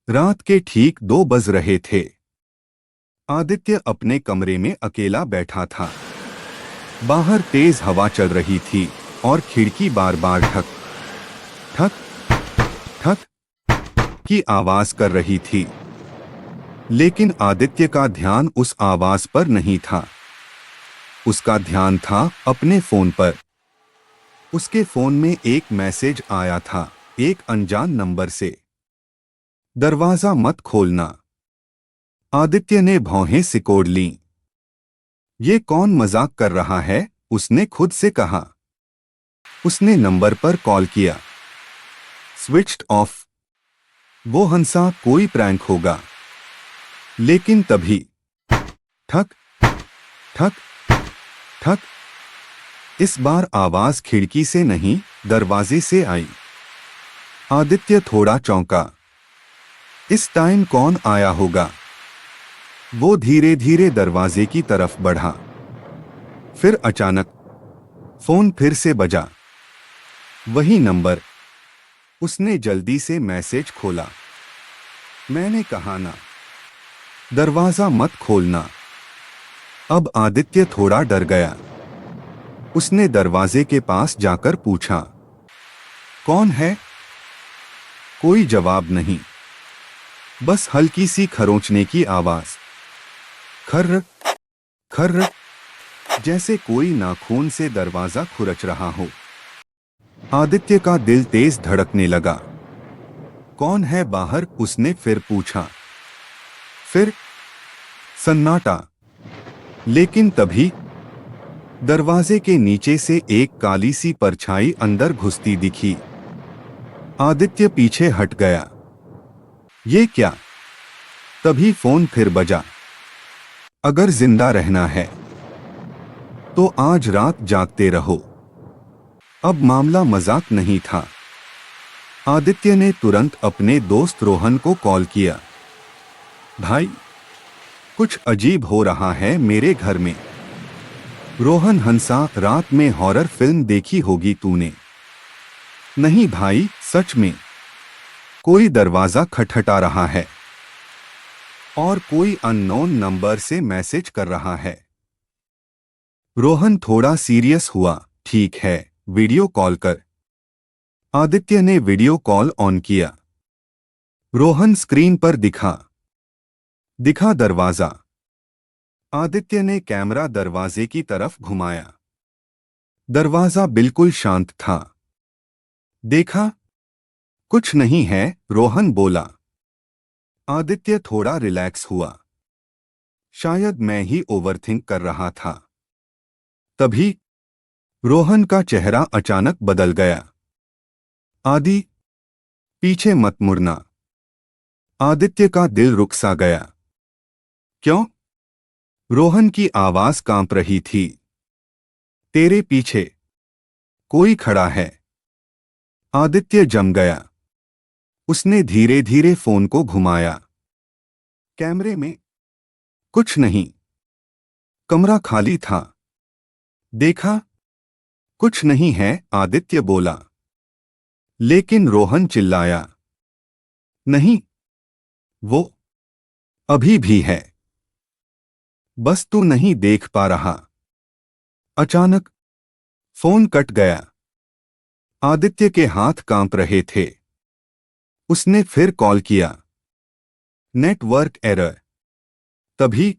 रात के ठीक 2 बज रहे थे। आदित्य अपने कमरे में अकेला बैठा था। बाहर तेज हवा चल रही थी और खिड़की बार बार ठक ठक ठक की आवाज कर रही थी। लेकिन आदित्य का ध्यान उस आवाज पर नहीं था। उसका ध्यान था अपने फोन पर। उसके फोन में एक मैसेज आया था, एक अनजान नंबर से। दरवाजा मत खोलना। आदित्य ने भौहें सिकोड़ लीं। ये कौन मजाक कर रहा है, उसने खुद से कहा। उसने नंबर पर कॉल किया। Switched off. वो हंसा, कोई प्रैंक होगा। लेकिन तभी ठक ठक ठक। इस बार आवाज खिड़की से नहीं, दरवाजे से आई। आदित्य थोड़ा चौंका। इस टाइम कौन आया होगा? वो धीरे धीरे दरवाजे की तरफ बढ़ा। फिर अचानक फोन फिर से बजा। वही नंबर। उसने जल्दी से मैसेज खोला। मैंने कहा ना, दरवाजा मत खोलना। अब आदित्य थोड़ा डर गया। उसने दरवाजे के पास जाकर पूछा, कौन है? कोई जवाब नहीं। बस हल्की सी खरोंचने की आवाज। खर्र खर्र, जैसे कोई नाखून से दरवाजा खुरच रहा हो। आदित्य का दिल तेज धड़कने लगा। कौन है बाहर? उसने फिर पूछा। फिर सन्नाटा। लेकिन तभी दरवाजे के नीचे से एक काली सी परछाई अंदर घुसती दिखी। आदित्य पीछे हट गया। ये क्या? तभी फोन फिर बजा। अगर जिंदा रहना है तो आज रात जागते रहो। अब मामला मजाक नहीं था। आदित्य ने तुरंत अपने दोस्त रोहन को कॉल किया। भाई, कुछ अजीब हो रहा है मेरे घर में। रोहन हंसा, रात में हॉरर फिल्म देखी होगी तूने। नहीं भाई, सच में। कोई दरवाजा खटखटा रहा है और कोई अननोन नंबर से मैसेज कर रहा है। रोहन थोड़ा सीरियस हुआ। ठीक है, वीडियो कॉल कर। आदित्य ने वीडियो कॉल ऑन किया। रोहन स्क्रीन पर दिखा दरवाजा। आदित्य ने कैमरा दरवाजे की तरफ घुमाया। दरवाजा बिल्कुल शांत था। देखा? कुछ नहीं है, रोहन बोला। आदित्य थोड़ा रिलैक्स हुआ। शायद मैं ही ओवरथिंक कर रहा था। तभी रोहन का चेहरा अचानक बदल गया। आदि, पीछे मत मुड़ना। आदित्य का दिल रुक सा गया। क्यों? रोहन की आवाज कांप रही थी। तेरे पीछे कोई खड़ा है। आदित्य जम गया। उसने धीरे धीरे फोन को घुमाया। कैमरे में कुछ नहीं। कमरा खाली था। देखा? कुछ नहीं है, आदित्य बोला। लेकिन रोहन चिल्लाया। नहीं, वो अभी भी है। बस तू नहीं देख पा रहा। अचानक फोन कट गया। आदित्य के हाथ कांप रहे थे। उसने फिर कॉल किया। Network error. तभी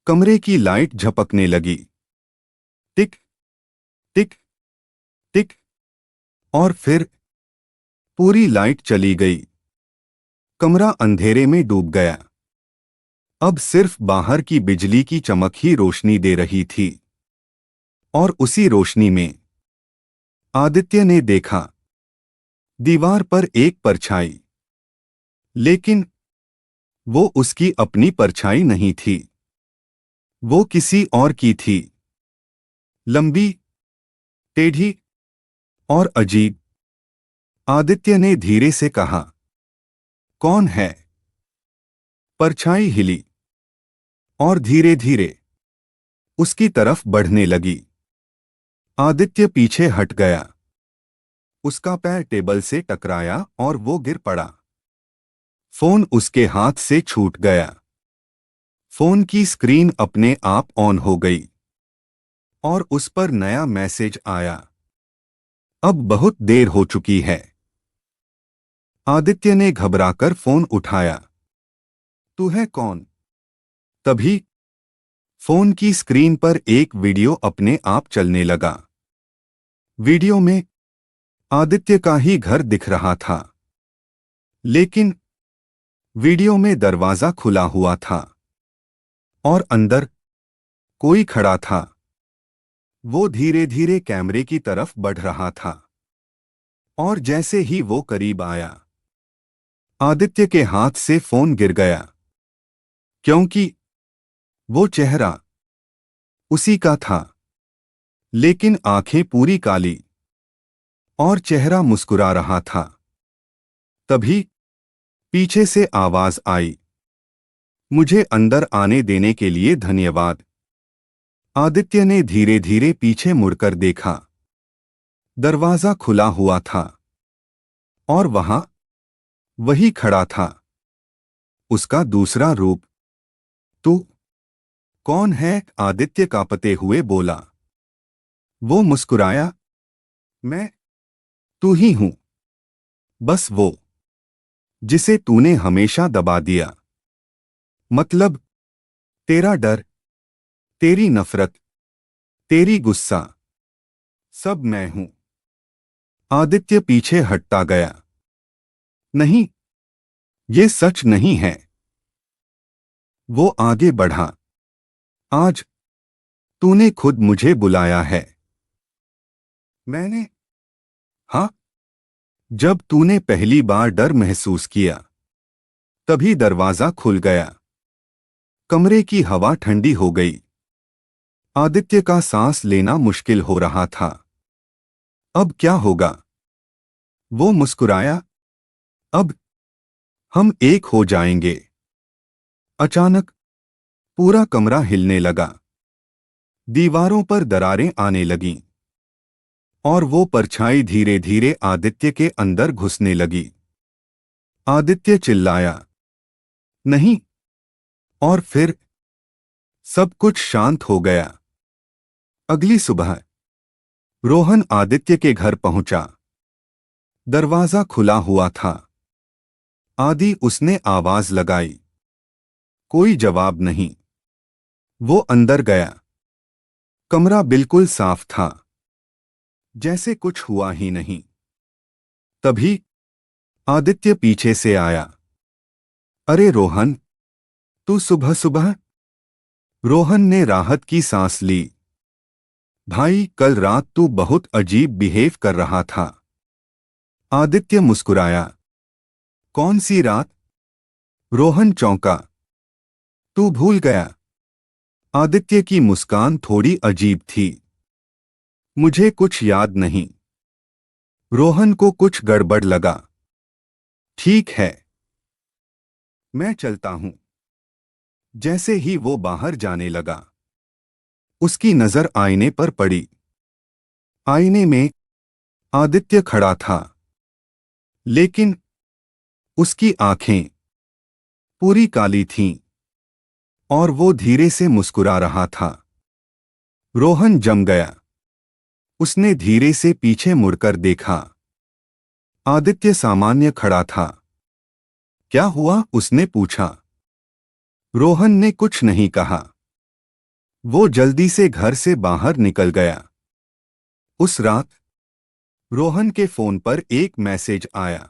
कमरे की लाइट झपकने लगी। टिक टिक टिक। और फिर पूरी लाइट चली गई। कमरा अंधेरे में डूब गया। अब सिर्फ बाहर की बिजली की चमक ही रोशनी दे रही थी। और उसी रोशनी में आदित्य ने देखा दीवार पर एक परछाई। लेकिन वो उसकी अपनी परछाई नहीं थी। वो किसी और की थी। लंबी, टेढ़ी और अजीब। आदित्य ने धीरे से कहा, कौन है? परछाई हिली और धीरे धीरे उसकी तरफ बढ़ने लगी। आदित्य पीछे हट गया। उसका पैर टेबल से टकराया और वो गिर पड़ा। फोन उसके हाथ से छूट गया। फोन की स्क्रीन अपने आप ऑन हो गई और उस पर नया मैसेज आया। अब बहुत देर हो चुकी है। आदित्य ने घबराकर फोन उठाया। तू है कौन? तभी फोन की स्क्रीन पर एक वीडियो अपने आप चलने लगा। वीडियो में आदित्य का ही घर दिख रहा था, लेकिन वीडियो में दरवाजा खुला हुआ था और अंदर कोई खड़ा था। वो धीरे धीरे कैमरे की तरफ बढ़ रहा था और जैसे ही वो करीब आया, आदित्य के हाथ से फोन गिर गया, क्योंकि वो चेहरा उसी का था, लेकिन आंखें पूरी काली और चेहरा मुस्कुरा रहा था। तभी पीछे से आवाज आई, मुझे अंदर आने देने के लिए धन्यवाद। आदित्य ने धीरे धीरे पीछे मुड़कर देखा। दरवाजा खुला हुआ था और वहां वही खड़ा था, उसका दूसरा रूप। तू कौन है? आदित्य कांपते हुए बोला। वो मुस्कुराया। मैं तू ही हूं, बस वो जिसे तूने हमेशा दबा दिया। मतलब तेरा डर, तेरी नफरत, तेरी गुस्सा, सब मैं हूं। आदित्य पीछे हटता गया। नहीं, ये सच नहीं है। वो आगे बढ़ा। आज तूने खुद मुझे बुलाया है। मैंने? हाँ, जब तूने पहली बार डर महसूस किया, तभी दरवाजा खुल गया। कमरे की हवा ठंडी हो गई। आदित्य का सांस लेना मुश्किल हो रहा था। अब क्या होगा? वो मुस्कुराया। अब हम एक हो जाएंगे। अचानक पूरा कमरा हिलने लगा। दीवारों पर दरारें आने लगीं और वो परछाई धीरे धीरे आदित्य के अंदर घुसने लगी। आदित्य चिल्लाया, नहीं। और फिर सब कुछ शांत हो गया। अगली सुबह रोहन आदित्य के घर पहुंचा। दरवाजा खुला हुआ था। आदि उसने आवाज लगाई। कोई जवाब नहीं। वो अंदर गया। कमरा बिल्कुल साफ था, जैसे कुछ हुआ ही नहीं। तभी आदित्य पीछे से आया। अरे रोहन, तू सुबह सुबह? रोहन ने राहत की सांस ली। भाई, कल रात तू बहुत अजीब बिहेव कर रहा था। आदित्य मुस्कुराया। कौन सी रात? रोहन चौंका। तू भूल गया? आदित्य की मुस्कान थोड़ी अजीब थी। मुझे कुछ याद नहीं। रोहन को कुछ गड़बड़ लगा। ठीक है, मैं चलता हूं। जैसे ही वो बाहर जाने लगा, उसकी नजर आईने पर पड़ी। आईने में आदित्य खड़ा था, लेकिन उसकी आंखें पूरी काली थीं और वो धीरे से मुस्कुरा रहा था। रोहन जम गया। उसने धीरे से पीछे मुड़कर देखा। आदित्य सामान्य खड़ा था। क्या हुआ? उसने पूछा। रोहन ने कुछ नहीं कहा। वो जल्दी से घर से बाहर निकल गया। उस रात रोहन के फोन पर एक मैसेज आया।